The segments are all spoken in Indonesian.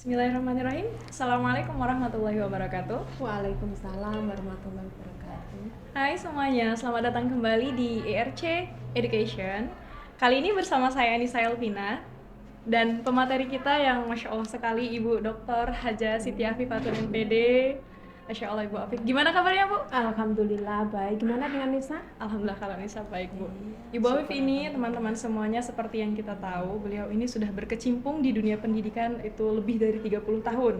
Bismillahirrahmanirrahim. Assalamualaikum warahmatullahi wabarakatuh. Waalaikumsalam warahmatullahi wabarakatuh. Hai semuanya, selamat datang kembali di ERC Education. Kali ini bersama saya Anissa Elvina dan pemateri kita yang Masya Allah sekali Ibu Dr. Haja Siti Afifatun MPD. Masya Allah Ibu Afif. Gimana kabarnya Bu? Alhamdulillah baik. Gimana dengan Nisa? Alhamdulillah kalau Nisa baik Bu. Ibu Afif ini teman-teman semuanya seperti yang kita tahu, beliau ini sudah berkecimpung di dunia pendidikan itu lebih dari 30 tahun.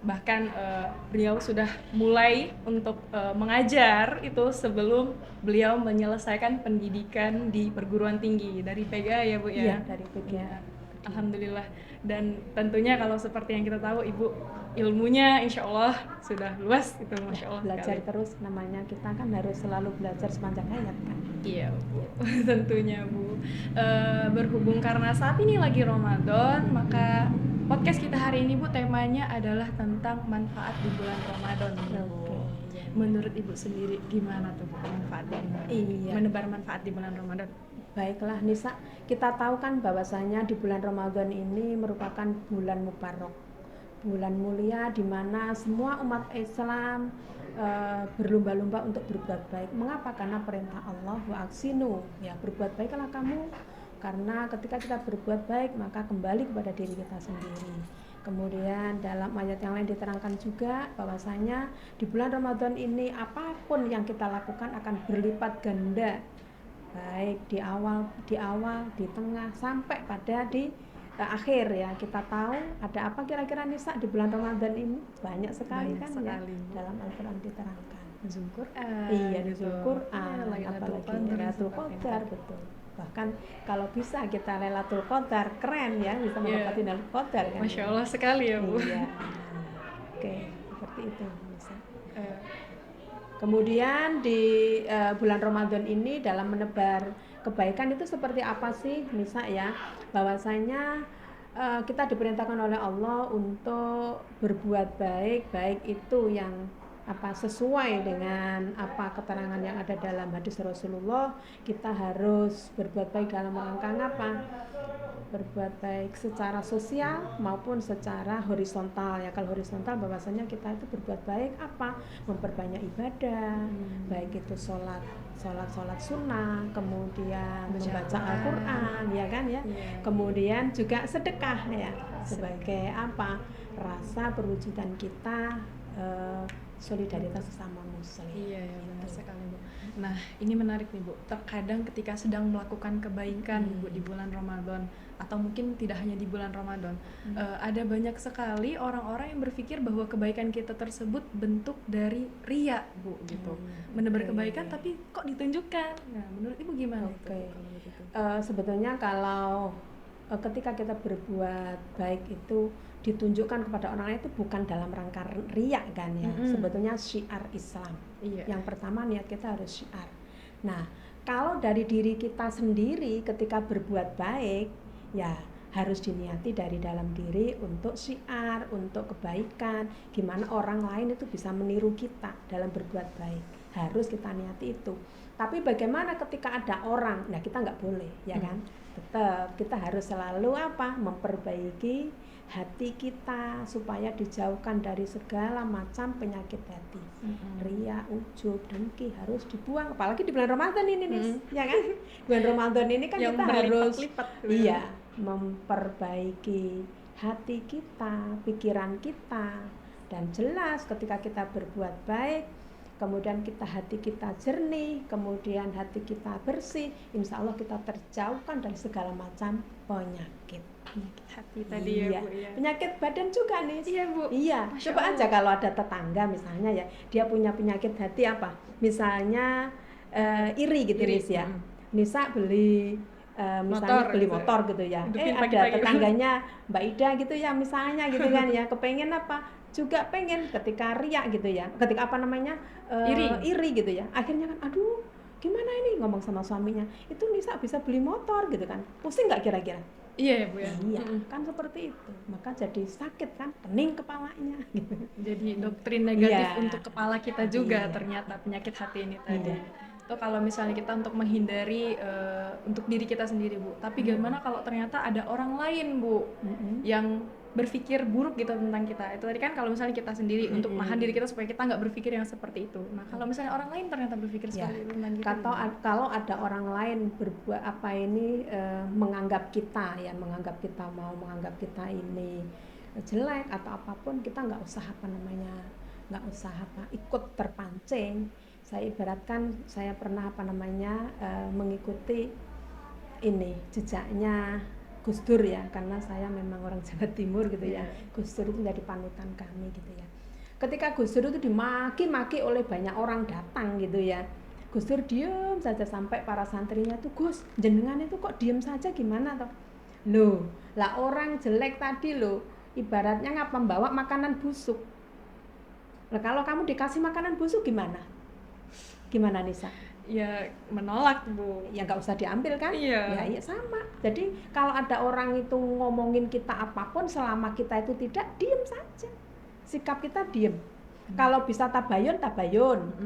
Bahkan beliau sudah mulai untuk mengajar itu sebelum beliau menyelesaikan pendidikan di perguruan tinggi dari PGA ya Bu ya? Iya, dari PGA. Alhamdulillah. Dan tentunya kalau seperti yang kita tahu Ibu ilmunya insya Allah sudah luas itu Masya Allah Belajar sekali. terus, namanya kita kan harus selalu belajar sepanjang hayat kan. Iya Bu, tentunya Bu. Berhubung karena saat ini lagi Ramadan, maka podcast kita hari ini Bu temanya adalah tentang manfaat di bulan Ramadan Bu. Oke. Menurut Ibu sendiri gimana tuh Bu manfaatnya? Iya. Menebar manfaat di bulan Ramadan. Baiklah Nisa, kita tahu kan bahwasanya di bulan Ramadan ini merupakan bulan mubarak, bulan mulia di mana semua umat Islam berlomba-lomba untuk berbuat baik. Mengapa? Karena perintah Allah wa aksinu, ya berbuat baiklah kamu. Karena ketika kita berbuat baik maka kembali kepada diri kita sendiri. Kemudian dalam ayat yang lain diterangkan juga bahwasanya di bulan Ramadan ini apapun yang kita lakukan akan berlipat ganda, baik di awal, di tengah sampai pada di akhir ya. Kita tahu ada apa kira-kira Nisa di bulan Ramadan ini? Banyak sekali Banyak kan sekali. ya dalam Al-Qur'an diterangkan. Nuzul Quran. Iya, gitu. nuzul Quran, Lailatul apalagi Qadar, Lailatul Qadar, betul. Bahkan kalau bisa kita Lailatul Qadar, keren ya, bisa mendapati Lailatul Qadar kan. Masya Allah sekali ya Bu. Iya. Oke, seperti itu Nisa. Eh, Kemudian di bulan Ramadan ini dalam menebar kebaikan itu seperti apa sih Nisa ya? Bahwasanya kita diperintahkan oleh Allah untuk berbuat baik, baik itu yang sesuai dengan apa keterangan yang ada dalam hadis Rasulullah. Kita harus berbuat baik dalam rangka apa? Berbuat baik secara sosial maupun secara horizontal ya. Kalau horizontal bahwasanya kita itu berbuat baik apa? Memperbanyak ibadah, baik itu sholat sunnah, kemudian membaca Al-Quran ya kan ya. Kemudian juga sedekah ya, sebagai apa? Rasa perwujudan kita solidaritas sesama muslim. Iya ya benar sekali Bu. Nah ini menarik nih Bu. Terkadang ketika sedang melakukan kebaikan Bu di bulan Ramadan atau mungkin tidak hanya di bulan Ramadan, ada banyak sekali orang-orang yang berpikir bahwa kebaikan kita tersebut bentuk dari riya Bu gitu. Menebar kebaikan tapi kok ditunjukkan. Nah menurut Ibu gimana itu? Oke. Kalau begitu? Sebetulnya kalau ketika kita berbuat baik itu ditunjukkan kepada orang lain itu bukan dalam rangka riak kan ya. Sebetulnya syiar Islam. Iya. Yang pertama niat kita harus syiar. Nah, kalau dari diri kita sendiri ketika berbuat baik ya harus diniati dari dalam diri untuk syiar, untuk kebaikan, gimana orang lain itu bisa meniru kita dalam berbuat baik. Harus kita niati itu. Tapi bagaimana ketika ada orang? Nah, kita nggak boleh, ya kan? Tetap kita harus selalu memperbaiki hati kita supaya dijauhkan dari segala macam penyakit hati. Ria, ujub, dengki harus dibuang. Apalagi di bulan Ramadan ini, Nis, ya kan? Bulan Ramadan ini kan Yang kita harus iya, memperbaiki hati kita, pikiran kita, dan jelas ketika kita berbuat baik, kemudian hati kita jernih, kemudian hati kita bersih, insya Allah kita terjauhkan dari segala macam penyakit. Hati tadi ya Bu ya. Penyakit badan juga nih. Iya Bu. Iya. Masya Coba Allah. aja kalau ada tetangga misalnya ya, dia punya penyakit hati apa? Misalnya iri gitu Nis ya. Nisa beli misalnya beli motor gitu ya. Ada tetangganya Mbak Ida gitu ya misalnya gitu kan ya. Kepengen apa? Juga pengen ketika riak gitu ya. Ketika iri gitu ya. Akhirnya kan aduh gimana ini ngomong sama suaminya. Itu Nisa bisa beli motor gitu kan. Pusing nggak kira-kira? Iya ya Bu ya. Iya, kan seperti itu. Maka jadi sakit kan, pening kepalanya gitu. Jadi doktrin negatif Iya. untuk kepala kita juga Iya. ternyata penyakit hati ini tadi. Iya. Itu kalau misalnya kita untuk menghindari untuk diri kita sendiri Bu. Tapi gimana kalau ternyata ada orang lain Bu yang berpikir buruk gitu tentang kita. Itu tadi kan kalau misalnya kita sendiri untuk menahan diri kita supaya kita nggak berpikir yang seperti itu. Nah kalau misalnya orang lain ternyata berpikir Ya, seperti itu tentang kita, kalau ada orang lain berbuat apa ini menganggap kita ya, menganggap kita ini jelek atau apapun, kita nggak usah ikut terpancing. Saya ibaratkan saya pernah mengikuti ini jejaknya Gus Dur ya, karena saya memang orang Jawa Timur gitu ya. Gus Dur itu menjadi panutan kami gitu ya. Ketika Gus Dur itu dimaki-maki oleh banyak orang datang gitu ya, Gus Dur diem saja sampai para santrinya tuh, Gus jenengan itu kok diem saja gimana toh? Loh, lah orang jelek tadi loh, ibaratnya ngapa membawa makanan busuk. Nah, kalau kamu dikasih makanan busuk gimana? Gimana Nisa? ya menolak Bu. Ya nggak usah diambil kan? Iya. Ya sama. Jadi kalau ada orang itu ngomongin kita apapun, selama kita itu tidak, diem saja. Sikap kita diem. Kalau bisa tabayun,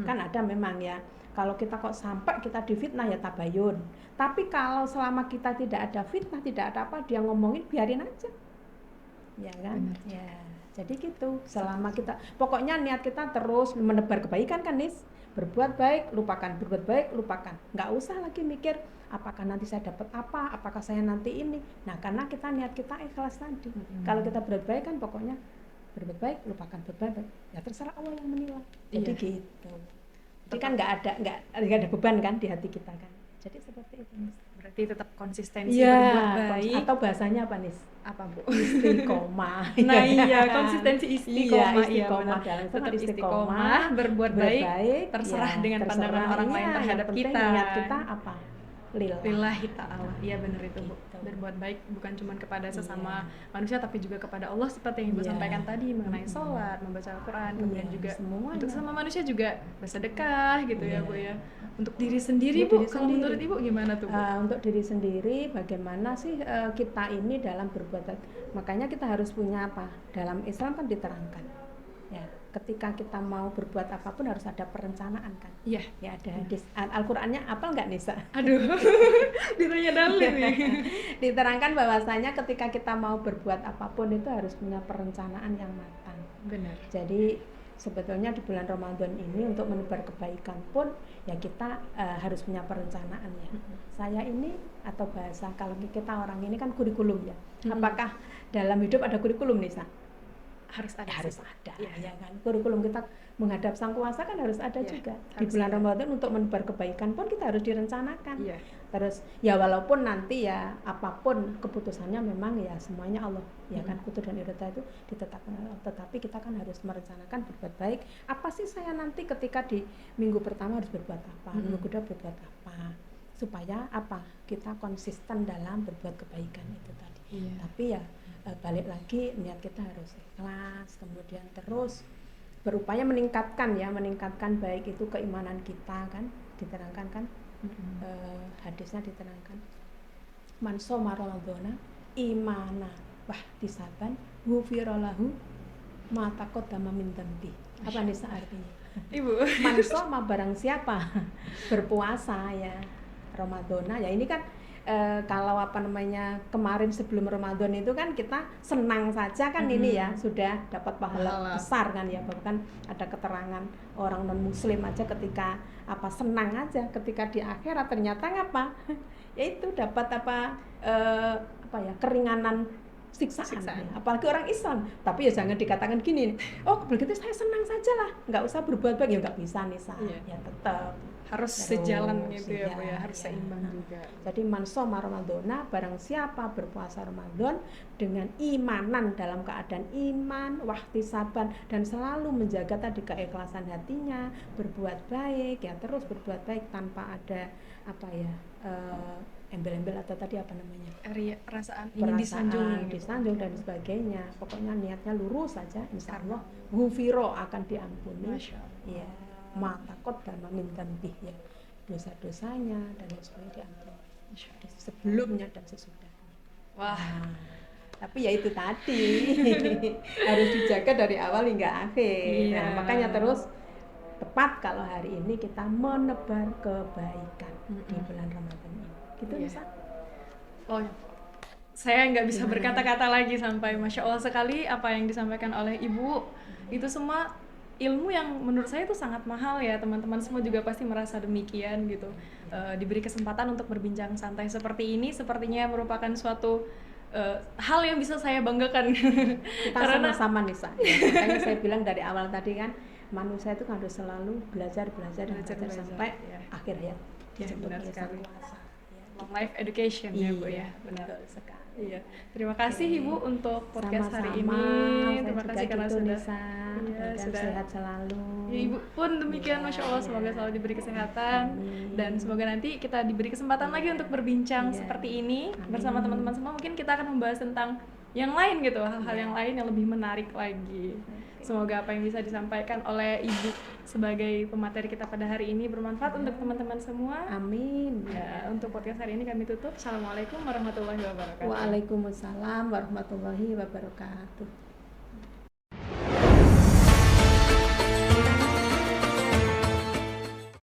kan ada memang ya. Kalau kita kok sampai kita difitnah ya tabayun. Tapi kalau selama kita tidak ada fitnah, tidak ada apa, dia ngomongin, biarin aja. Ya kan? Benar. Ya. Jadi gitu. Selama kita, pokoknya niat kita terus menebar kebaikan kan, Nis? Berbuat baik, lupakan. Nggak usah lagi mikir apakah nanti saya dapat apa, apakah saya nanti ini. Nah, karena kita niat kita ikhlas tadi. Kalau kita berbuat baik kan pokoknya berbuat baik, lupakan berbuat baik. Ya terserah Allah yang menilai. Jadi gitu. Jadi kan nggak ada beban kan di hati kita kan. Jadi seperti itu. Berarti tetap konsistensi berbuat baik. Atau bahasanya apa nih? Apa Bu? Istiqomah. Nah iya, konsistensi istiqomah. Istiqomah dalam tetap istiqomah, berbuat baik, terserah dengan pandangan orang lain terhadap kita. Niat kita apa? Lillahi ta'ala. Iya benar itu Bu. Berbuat baik bukan cuma kepada sesama manusia tapi juga kepada Allah, seperti yang Ibu sampaikan tadi mengenai sholat, membaca Al-Quran, kemudian juga semuanya. Untuk sama manusia juga bersedekah gitu ya Bu ya. Untuk diri sendiri Bu, kalau menurut Ibu gimana tuh Bu? Untuk diri sendiri bagaimana sih kita ini dalam berbuat baik. Makanya kita harus punya apa? Dalam Islam kan diterangkan. Ya, ketika kita mau berbuat apapun harus ada perencanaan kan. Iya. Ya ada hadis. Al-Qur'annya apa enggak Nisa? Aduh. Ditanya dalil nih. Diterangkan bahwasanya ketika kita mau berbuat apapun itu harus punya perencanaan yang matang. Benar. Jadi sebetulnya di bulan Ramadan ini untuk menebar kebaikan pun ya kita harus punya perencanaan ya. Saya ini atau bahasa kalau kita orang ini kan kurikulum ya. Apakah dalam hidup ada kurikulum Nisa? Harus ada. Ya kan. Kurikulum kita menghadap Sang Kuasa kan harus ada juga. Di bulan Ramadan untuk menebar kebaikan pun kita harus direncanakan. Terus ya walaupun nanti ya apapun keputusannya memang ya semuanya Allah ya kan, kutu dan irada itu ditetapkan Allah. Tetapi kita kan harus merencanakan berbuat baik. Apa sih saya nanti ketika di minggu pertama harus berbuat apa, minggu kedua berbuat apa, supaya apa kita konsisten dalam berbuat kebaikan itu tadi. Tapi ya balik lagi niat kita harus ikhlas, kemudian terus berupaya meningkatkan baik itu keimanan kita kan, diterangkan kan. Hadisnya diterangkan man shoma ramadhana imana wahtisaban ghufira lahu ma taqaddama min dzambi. Apa nih artinya? Ibu, man shoma barang siapa berpuasa ya Ramadhana ya, ini kan kalau kemarin sebelum Ramadan itu kan kita senang saja kan, ini ya sudah dapat pahala besar kan ya. Bahkan ada keterangan orang non muslim aja ketika senang aja ketika di akhirat ternyata ngapa yaitu dapat keringanan siksaan. Ya. Apalagi orang Islam. Tapi ya jangan dikatakan gini, oh begitu saya senang saja lah, nggak usah berbuat baik. Ya nggak bisa nih ya tetap harus sejalan gitu ya Bu ya, harus seimbang juga. Jadi man shoma ramadhana, barang siapa berpuasa Ramadan dengan imanan, dalam keadaan iman, wahtisaban, dan selalu menjaga tadi keikhlasan hatinya, berbuat baik ya, terus berbuat baik tanpa ada embel-embel atau tadi perasaan ingin disanjung dan sebagainya. Pokoknya niatnya lurus saja, insya Allah ghufiro akan diampuni. Masya Allah. Ya. Matakot dan meminta ya, dosa-dosanya dan sebagainya diampuni sebelumnya dan sesudahnya. Wah. Tapi ya itu tadi harus dijaga dari awal hingga akhir. Nah, makanya terus tepat kalau hari ini kita menebar kebaikan di bulan Ramadan ini. Gitu bisa. Oh, saya nggak bisa berkata-kata lagi sampai Masya Allah sekali apa yang disampaikan oleh Ibu. Itu semua ilmu yang menurut saya itu sangat mahal ya, teman-teman semua juga pasti merasa demikian gitu. Diberi kesempatan untuk berbincang santai seperti ini sepertinya merupakan suatu hal yang bisa saya banggakan. Kita Karena sama-sama nih Sa. Ya, makanya saya bilang dari awal tadi kan manusia itu harus selalu belajar sampai ya. akhir hayat. Ya, Disebut benar oleh sekali. Sang Kuasa. Long life education ya Bu ya, benar. Betul sekali. Iya, terima kasih Ibu untuk podcast hari Sama-sama. ini. Saya Terima juga kasih karena gitu, sudah Nisa. iya, Dan sudah sehat selalu. ya, Ibu pun demikian, Iya, Masya Allah, semoga iya. selalu diberi kesehatan. Amin. Dan semoga nanti kita diberi kesempatan lagi untuk berbincang Iya. seperti ini Amin. bersama teman-teman semua. Mungkin kita akan membahas tentang yang lain gitu, hal-hal Iya. yang lain yang lebih menarik lagi. Semoga apa yang bisa disampaikan oleh Ibu sebagai pemateri kita pada hari ini bermanfaat untuk teman-teman semua. Amin. Ya, untuk podcast hari ini kami tutup. Assalamualaikum warahmatullahi wabarakatuh. Waalaikumsalam warahmatullahi wabarakatuh.